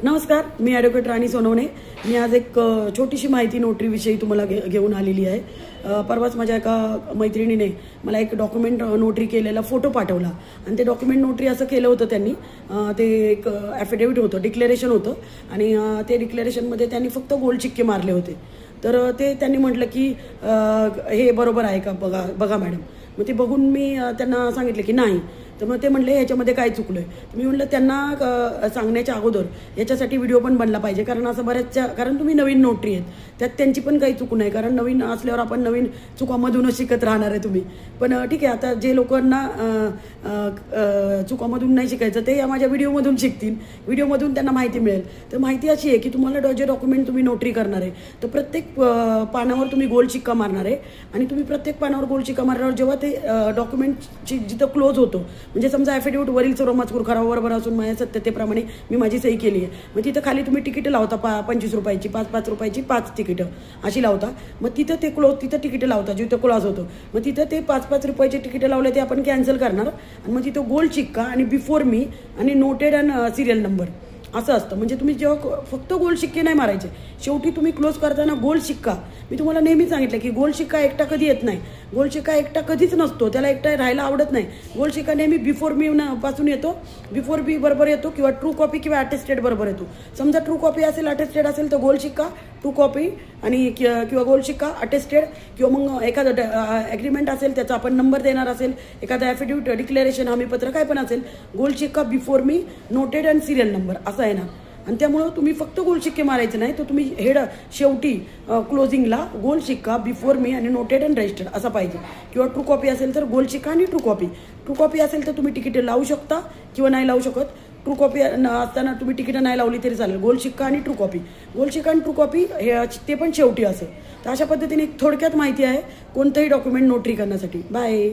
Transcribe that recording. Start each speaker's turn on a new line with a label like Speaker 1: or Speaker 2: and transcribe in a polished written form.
Speaker 1: नमस्कार, मी ॲडव्होकेट राणी सोनवणे। मी आज एक छोटीशी माहिती नोटरीविषयी तुम्हाला घेऊन आलेली आहे। परवाच माझ्या एका मैत्रिणीने मला एक डॉक्युमेंट नोटरी केलेला फोटो पाठवला आणि ते डॉक्युमेंट नोटरी असं केलं होतं त्यांनी। ते एक ॲफिडेविट होतं, डिक्लेरेशन होतं आणि ते डिक्लेरेशनमध्ये त्यांनी फक्त गोल्ड चिक्के मारले होते। तर ते त्यांनी म्हटलं की हे बरोबर आहे का बघा बघा मॅडम। मग ते बघून मी त्यांना सांगितलं की नाही। तर मग ते म्हणले ह्याच्यामध्ये काय चुकलं आहे। मी म्हटलं त्यांना सांगण्याच्या अगोदर याच्यासाठी व्हिडिओ पण बनला पाहिजे, कारण असं कारण तुम्ही नवीन नोटरी आहेत, त्यात त्यांची पण काही चूक नाही, कारण नवीन असल्यावर आपण नवीन चुकामधूनच शिकत राहणार आहे तुम्ही। पण ठीक आहे, आता जे लोकांना चुकामधून नाही शिकायचं ते या माझ्या व्हिडिओमधून शिकतील, व्हिडिओमधून त्यांना माहिती मिळेल। तर माहिती अशी आहे की तुम्हाला जे डॉक्युमेंट तुम्ही नोटरी करणार आहे तर प्रत्येक पानावर तुम्ही गोल्ड शिक्का मारणार आहे आणि तुम्ही प्रत्येक पानावर गोल्ड शिक्का मारल्यावर जेव्हा ते डॉक्युमेंटची जिथं क्लोज होतो, म्हणजे समजा ॲफिडेविट वरील सर्व मजकूर खरा बरोबर असून माझ्या सत्यतेप्रमाणे मी माझी सही केली आहे, मग तिथं खाली तुम्ही तिकीटं लावता 25 रुपयाची, 5 रुपयाची 5 तिकीटं अशी लावता। मग तिथं ते तिथं तिकीटं लावता जिथं क्लोज होतो, मग तिथं ते 5 रुपयाचे तिकीटं लावले ते आपण कॅन्सल करणार आणि मग तिथं गोल्ड शिक्का आणि बिफोर मी आणि नोटेड अँड सिरियल नंबर असं असतं। म्हणजे तुम्ही जेव्हा फक्त गोल्ड शिक्के नाही मारायचे, शेवटी तुम्ही क्लोज करताना गोल्ड शिक्का, मी तुम्हाला नेहमी सांगितलं की गोल्ड शिक्का एकटा कधी येत नाही, गोल्ड शिक्का एकटा कधीच नसतो, त्याला एकटा राहायला आवडत नाही। गोल्ड शिक्का नेहमी बिफोर मी पासून येतो, बिफोर बी बरोबर येतो किंवा ट्रू कॉपी किंवा अटेस्टेड बरोबर येतो। समजा ट्रू कॉपी असेल, अटेस्टेड असेल तर गोल्ड शिक्का ट्रू कॉपी आणि किंवा गोल्ड शिक्का अटेस्टेड, किंवा मग एखादं ॲग्रीमेंट असेल त्याचा आपण नंबर देणार असेल, एखादा ॲफिडेविट डिक्लेरेशन हमीपत्र काय पण असेल, गोल्ड शिक्का before me noted and serial number असं आहे ना। आणि त्यामुळं तुम्ही फक्त गोल्ड शिक्के मारायचे नाही, तर तुम्ही शेवटी क्लोजिंगला गोल्ड शिक्का बिफोर मी आणि नोटेड अँड रजिस्टर्ड असा पाहिजे, किंवा ट्रू कॉपी असेल तर गोल्ड शिक्का आणि ट्रू कॉपी। ट्रू कॉपी असेल तर तुम्ही तिकीटं लावू शकता किंवा नाही लावू शकत, ट्रू कॉपी असताना तुम्ही तिकीटं नाही लावली तरी चालेल। गोल्ड शिक्का आणि ट्रू कॉपी, गोल्ड शिक्का आणि ट्रू कॉपी ते पण शेवटी असेल। तर अशा पद्धतीने थोडक्यात माहिती आहे कोणतंही डॉक्युमेंट नोटरी करण्यासाठी। बाय।